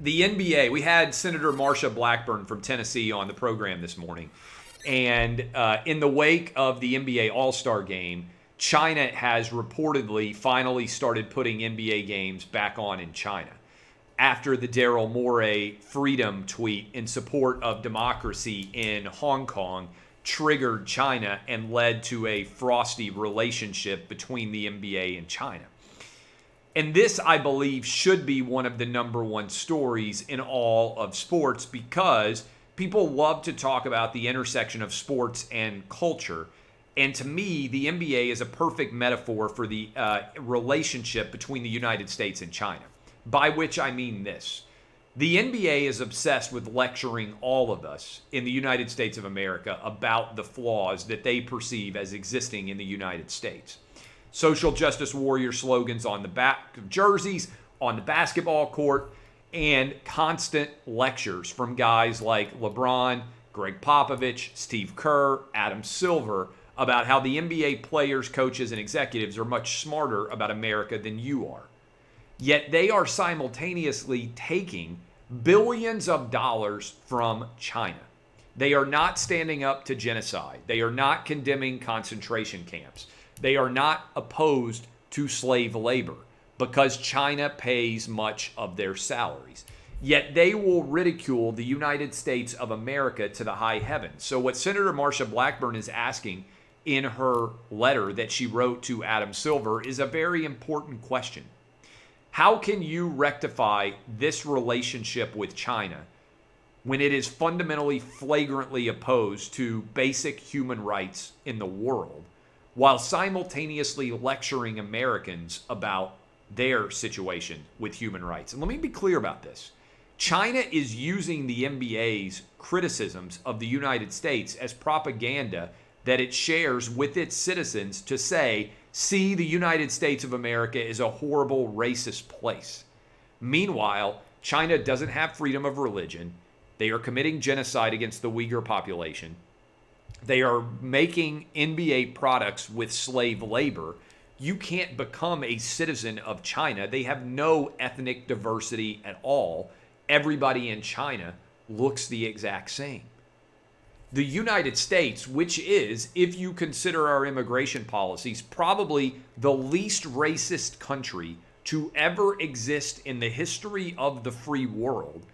the NBA, we had Senator Marsha Blackburn from Tennessee on the program this morning. And in the wake of the NBA All-Star Game, China has reportedly finally started putting NBA games back on in China after the Daryl Morey freedom tweet in support of democracy in Hong Kong triggered China and led to a frosty relationship between the NBA and China. And this, I believe, should be one of the #1 stories in all of sports, because people love to talk about the intersection of sports and culture. And to me, the NBA is a perfect metaphor for the relationship between the United States and China, by which I mean this. The NBA is obsessed with lecturing all of us in the United States of America about the flaws that they perceive as existing in the United States. Social justice warrior slogans on the back of jerseys, on the basketball court, and constant lectures from guys like LeBron, Greg Popovich, Steve Kerr, Adam Silver about how the NBA players, coaches, and executives are much smarter about America than you are. Yet they are simultaneously taking billions of dollars from China. They are not standing up to genocide. They are not condemning concentration camps. They are not opposed to slave labor because China pays much of their salaries. Yet they will ridicule the United States of America to the high heavens. So what Senator Marsha Blackburn is asking in her letter that she wrote to Adam Silver is a very important question. How can you rectify this relationship with China when it is fundamentally, flagrantly opposed to basic human rights in the world, while simultaneously lecturing Americans about their situation with human rights? And let me be clear about this. China is using the NBA's criticisms of the United States as propaganda that it shares with its citizens to say, see, the United States of America is a horrible, racist place. Meanwhile, China doesn't have freedom of religion. They are committing genocide against the Uyghur population. They are making NBA products with slave labor. You can't become a citizen of China. They have no ethnic diversity at all. Everybody in China looks the exact same. The United States, which is, if you consider our immigration policies, probably the least racist country to ever exist in the history of the free world,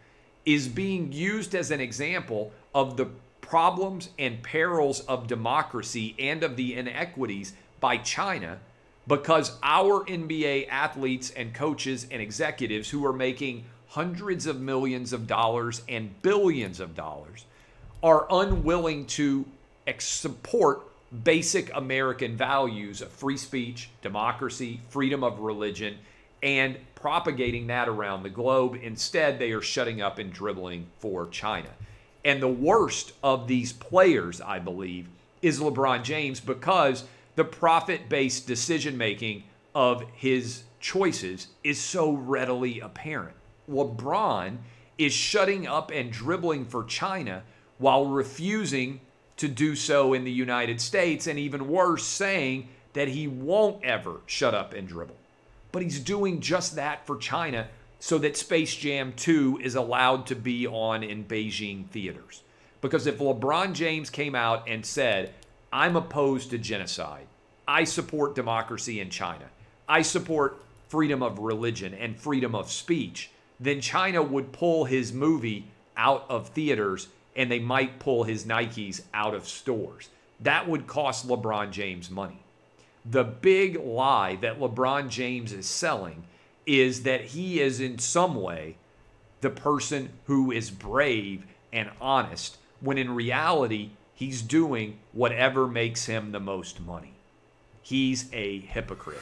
is being used as an example of the problems and perils of democracy and of the inequities by China, because our NBA athletes and coaches and executives who are making hundreds of millions of dollars and billions of dollars are unwilling to support basic American values of free speech, democracy, freedom of religion, and propagating that around the globe. Instead, they are shutting up and dribbling for China. And the worst of these players, I believe, is LeBron James, because the profit-based decision-making of his choices is so readily apparent. LeBron is shutting up and dribbling for China while refusing to do so in the United States, and even worse, saying that he won't ever shut up and dribble. But he's doing just that for China so that Space Jam 2 is allowed to be on in Beijing theaters. Because if LeBron James came out and said, I'm opposed to genocide, I support democracy in China, I support freedom of religion and freedom of speech, then China would pull his movie out of theaters and they might pull his Nikes out of stores. That would cost LeBron James money. The big lie that LeBron James is selling is that he is in some way the person who is brave and honest, when in reality, he's doing whatever makes him the most money. He's a hypocrite.